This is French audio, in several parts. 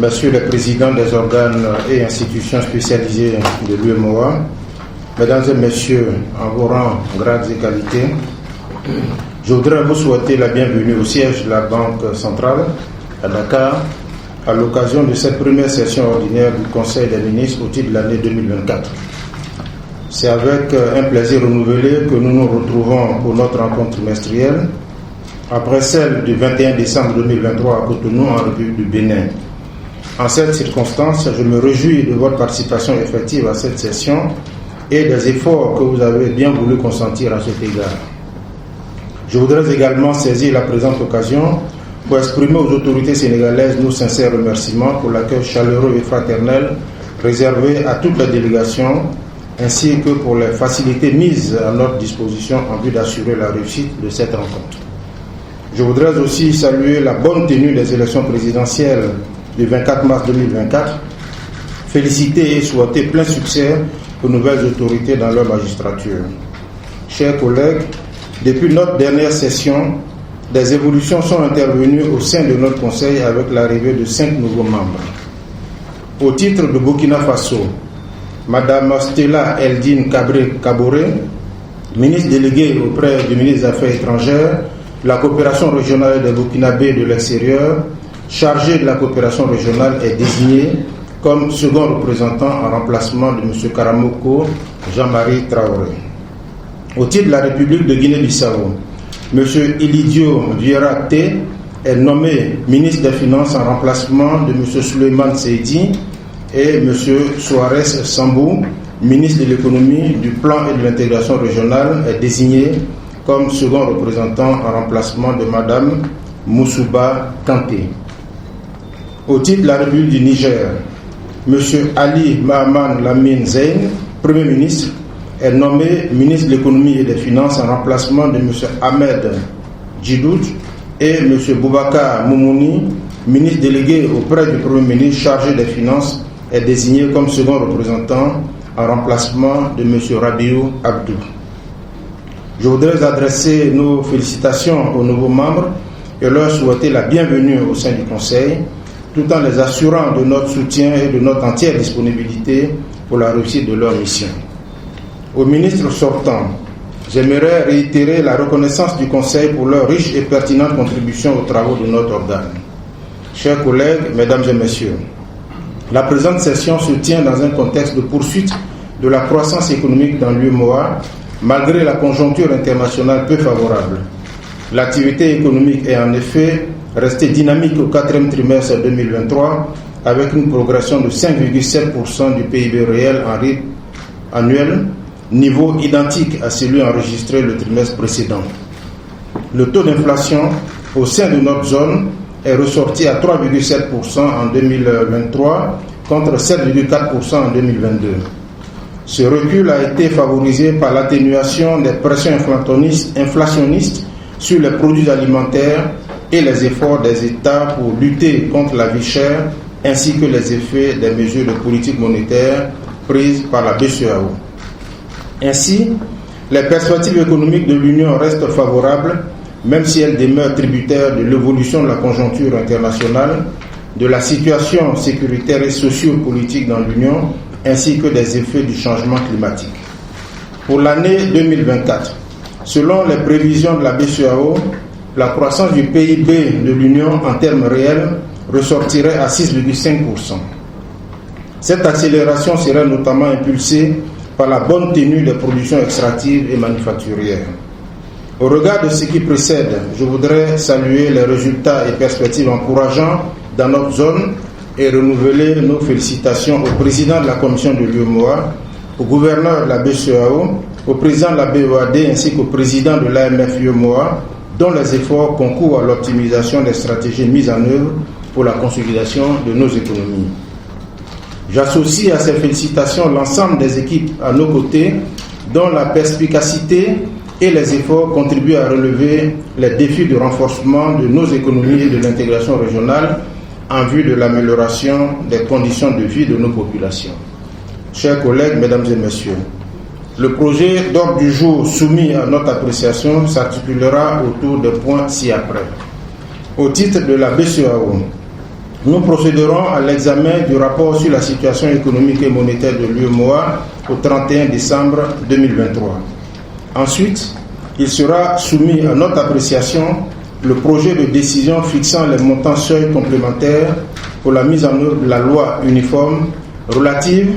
Messieurs les présidents des organes et institutions spécialisées de l'UEMOA, Mesdames et Messieurs, en vos rangs, grades et qualités, je voudrais vous souhaiter la bienvenue au siège de la Banque centrale à Dakar à l'occasion de cette première session ordinaire du Conseil des ministres au titre de l'année 2024. C'est avec un plaisir renouvelé que nous nous retrouvons pour notre rencontre trimestrielle, après celle du 21 décembre 2023 à Cotonou en République du Bénin. En cette circonstance, je me réjouis de votre participation effective à cette session et des efforts que vous avez bien voulu consentir à cet égard. Je voudrais également saisir la présente occasion pour exprimer aux autorités sénégalaises nos sincères remerciements pour l'accueil chaleureux et fraternel réservé à toute la délégation, ainsi que pour les facilités mises à notre disposition en vue d'assurer la réussite de cette rencontre. Je voudrais aussi saluer la bonne tenue des élections présidentielles du 24 mars 2024, féliciter et souhaiter plein succès aux nouvelles autorités dans leur magistrature. Chers collègues, depuis notre dernière session, des évolutions sont intervenues au sein de notre Conseil avec l'arrivée de 5 nouveaux membres. Au titre de Burkina Faso, Madame Stella Eldine Kaboré, ministre déléguée auprès du ministre des Affaires étrangères, la coopération régionale des Burkinabés de l'extérieur, chargée de la coopération régionale, est désignée comme second représentant en remplacement de M. Karamoko Jean-Marie Traoré. Au titre de la République de Guinée-Bissau, M. Ilidio Vieira T est nommé ministre des Finances en remplacement de M. Souleymane Seydi et M. Suarez Sambou, ministre de l'Économie, du Plan et de l'Intégration régionale, est désigné comme second représentant en remplacement de Mme Moussouba Kanté. Au titre de la République du Niger, M. Ali Mahaman Lamine Zeyn, Premier ministre, est nommé ministre de l'Économie et des Finances en remplacement de M. Ahmed Djidoud et M. Boubacar Moumouni, ministre délégué auprès du Premier ministre chargé des Finances, est désigné comme second représentant en remplacement de M. Rabiou Abdou. Je voudrais adresser nos félicitations aux nouveaux membres et leur souhaiter la bienvenue au sein du Conseil, tout en les assurant de notre soutien et de notre entière disponibilité pour la réussite de leur mission. Aux ministres sortants, j'aimerais réitérer la reconnaissance du Conseil pour leur riche et pertinente contribution aux travaux de notre organe. Chers collègues, Mesdames et Messieurs, la présente session se tient dans un contexte de poursuite de la croissance économique dans l'UEMOA, malgré la conjoncture internationale peu favorable. L'activité économique est en effet restée dynamique au 4e trimestre 2023, avec une progression de 5,7% du PIB réel en rythme annuel, niveau identique à celui enregistré le trimestre précédent. Le taux d'inflation au sein de notre zone est ressorti à 3,7% en 2023 contre 7,4% en 2022. Ce recul a été favorisé par l'atténuation des pressions inflationnistes sur les produits alimentaires et les efforts des États pour lutter contre la vie chère, ainsi que les effets des mesures de politique monétaire prises par la BCEAO. Ainsi, les perspectives économiques de l'Union restent favorables, même si elles demeurent tributaires de l'évolution de la conjoncture internationale, de la situation sécuritaire et socio-politique dans l'Union, ainsi que des effets du changement climatique. Pour l'année 2024, selon les prévisions de la BCEAO, la croissance du PIB de l'Union en termes réels ressortirait à 6,5%. Cette accélération serait notamment impulsée par la bonne tenue des productions extractives et manufacturières. Au regard de ce qui précède, je voudrais saluer les résultats et perspectives encourageants dans notre zone et renouveler nos félicitations au président de la commission de l'UEMOA, au gouverneur de la BCEAO, au président de la BOAD ainsi qu'au président de l'AMF-UEMOA, dont les efforts concourent à l'optimisation des stratégies mises en œuvre pour la consolidation de nos économies. J'associe à ces félicitations l'ensemble des équipes à nos côtés, dont la perspicacité et les efforts contribuent à relever les défis de renforcement de nos économies et de l'intégration régionale en vue de l'amélioration des conditions de vie de nos populations. Chers collègues, Mesdames et Messieurs, le projet d'ordre du jour soumis à notre appréciation s'articulera autour des points ci-après. Au titre de la BCEAO, nous procéderons à l'examen du rapport sur la situation économique et monétaire de l'UEMOA au 31 décembre 2023. Ensuite, il sera soumis à notre appréciation le projet de décision fixant les montants seuils complémentaires pour la mise en œuvre de la loi uniforme relative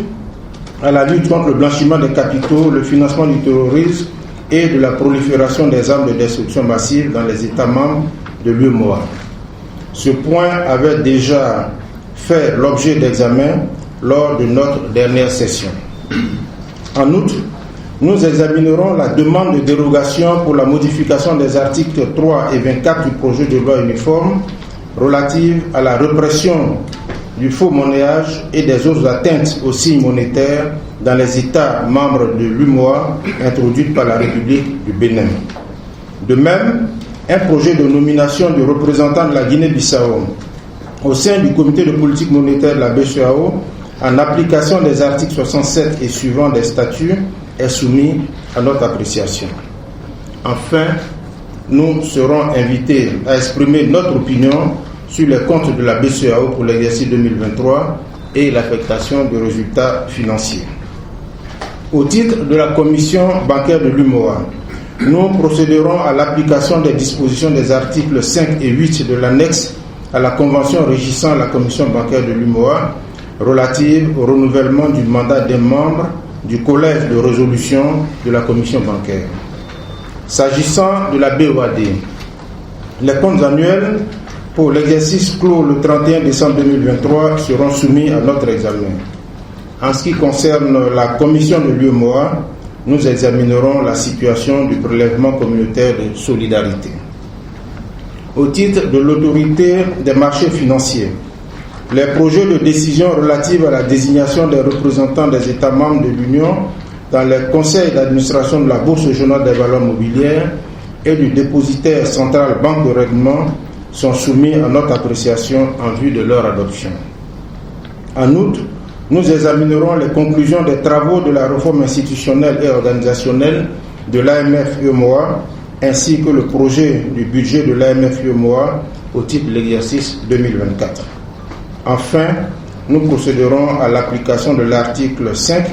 à la lutte contre le blanchiment des capitaux, le financement du terrorisme et de la prolifération des armes de destruction massive dans les États membres de l'UEMOA. Ce point avait déjà fait l'objet d'examen lors de notre dernière session. En outre, nous examinerons la demande de dérogation pour la modification des articles 3 et 24 du projet de loi uniforme relative à la répression du faux monnayage et des autres atteintes aux signes monétaires dans les États membres de l'UEMOA introduites par la République du Bénin. De même, un projet de nomination du représentant de la Guinée-Bissau au sein du comité de politique monétaire de la BCEAO en application des articles 67 et suivants des statuts est soumis à notre appréciation. Enfin, nous serons invités à exprimer notre opinion sur les comptes de la BCEAO pour l'exercice 2023 et l'affectation des résultats financiers. Au titre de la commission bancaire de l'UEMOA, nous procéderons à l'application des dispositions des articles 5 et 8 de l'annexe à la convention régissant la commission bancaire de l'UEMOA relative au renouvellement du mandat des membres du collège de résolution de la commission bancaire. S'agissant de la BOAD, les comptes annuels pour l'exercice clos le 31 décembre 2023 seront soumis à notre examen. En ce qui concerne la commission de l'UEMOA, nous examinerons la situation du prélèvement communautaire de solidarité. Au titre de l'autorité des marchés financiers, les projets de décision relatifs à la désignation des représentants des États membres de l'Union dans les conseils d'administration de la Bourse régionale des valeurs mobilières et du dépositaire central Banque de règlement sont soumis à notre appréciation en vue de leur adoption. En outre, nous examinerons les conclusions des travaux de la réforme institutionnelle et organisationnelle de l'AMF-UEMOA ainsi que le projet du budget de l'AMF-UEMOA au titre de l'exercice 2024. Enfin, nous procéderons à l'application de l'article 5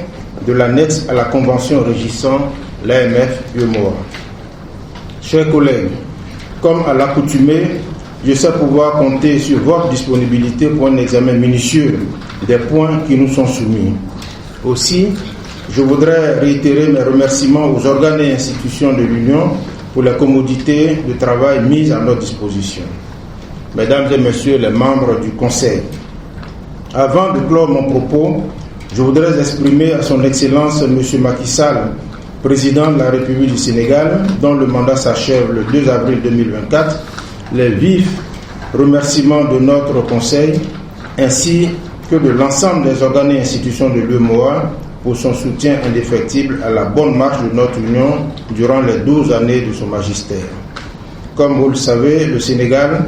de l'annexe à la convention régissant l'AMF-UEMOA. Chers collègues, comme à l'accoutumée, je sais pouvoir compter sur votre disponibilité pour un examen minutieux des points qui nous sont soumis. Aussi, je voudrais réitérer mes remerciements aux organes et institutions de l'Union pour les commodités de travail mises à notre disposition. Mesdames et Messieurs les membres du Conseil, avant de clore mon propos, je voudrais exprimer à son Excellence M. Macky Sall, président de la République du Sénégal, dont le mandat s'achève le 2 avril 2024, les vifs remerciements de notre Conseil, ainsi que de l'ensemble des organes et institutions de l'UEMOA pour son soutien indéfectible à la bonne marche de notre Union durant les 12 années de son magistère. Comme vous le savez, le Sénégal,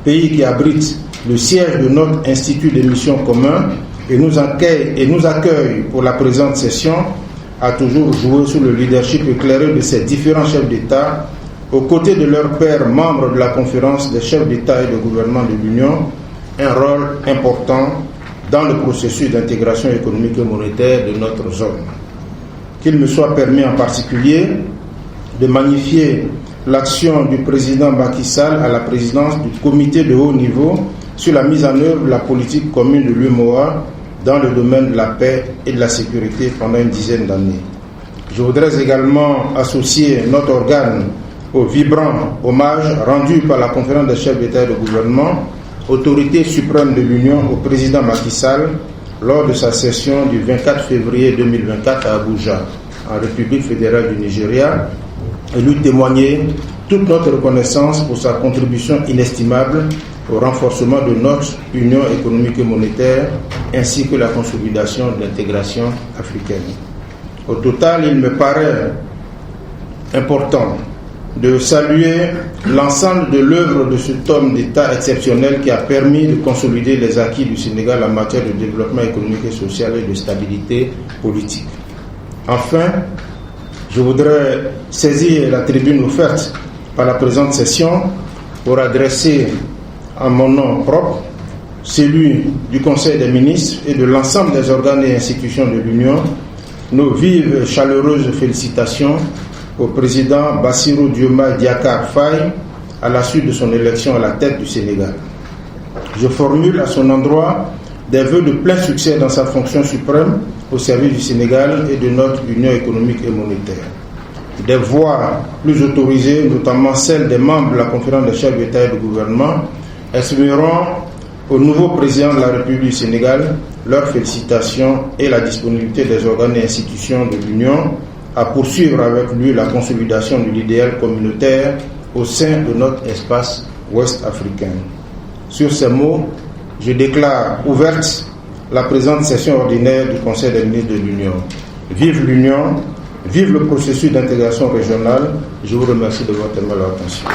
pays qui abrite le siège de notre Institut des missions communs et nous accueille pour la présente session, a toujours joué sous le leadership éclairé de ses différents chefs d'État, aux côtés de leurs pairs membres de la conférence des chefs d'État et de gouvernement de l'Union, un rôle important dans le processus d'intégration économique et monétaire de notre zone. Qu'il me soit permis en particulier de magnifier l'action du président Macky Sall à la présidence du comité de haut niveau sur la mise en œuvre de la politique commune de l'UEMOA dans le domaine de la paix et de la sécurité pendant une dizaine d'années. Je voudrais également associer notre organe au vibrant hommage rendu par la conférence des chefs d'État et de gouvernement, autorité suprême de l'Union, au président Macky Sall lors de sa session du 24 février 2024 à Abuja, en République fédérale du Nigeria, et lui témoigner toute notre reconnaissance pour sa contribution inestimable au renforcement de notre union économique et monétaire, ainsi que la consolidation de l'intégration africaine. Au total, il me paraît important de saluer l'ensemble de l'œuvre de cet homme d'État exceptionnel qui a permis de consolider les acquis du Sénégal en matière de développement économique et social et de stabilité politique. Enfin, je voudrais saisir la tribune offerte par la présente session pour adresser en mon nom propre celui du Conseil des ministres et de l'ensemble des organes et institutions de l'Union, nos vives et chaleureuses félicitations au président Bassirou Diomaye Diakhar Faye à la suite de son élection à la tête du Sénégal. Je formule à son endroit des vœux de plein succès dans sa fonction suprême au service du Sénégal et de notre Union économique et monétaire. Des voix plus autorisées, notamment celles des membres de la conférence des chefs d'État et de gouvernement, exprimeront au nouveau président de la République du Sénégal leurs félicitations et la disponibilité des organes et institutions de l'Union à poursuivre avec lui la consolidation de l'idéal communautaire au sein de notre espace ouest-africain. Sur ces mots, je déclare ouverte la présente session ordinaire du Conseil des ministres de l'Union. Vive l'Union, vive le processus d'intégration régionale. Je vous remercie de votre aimable attention.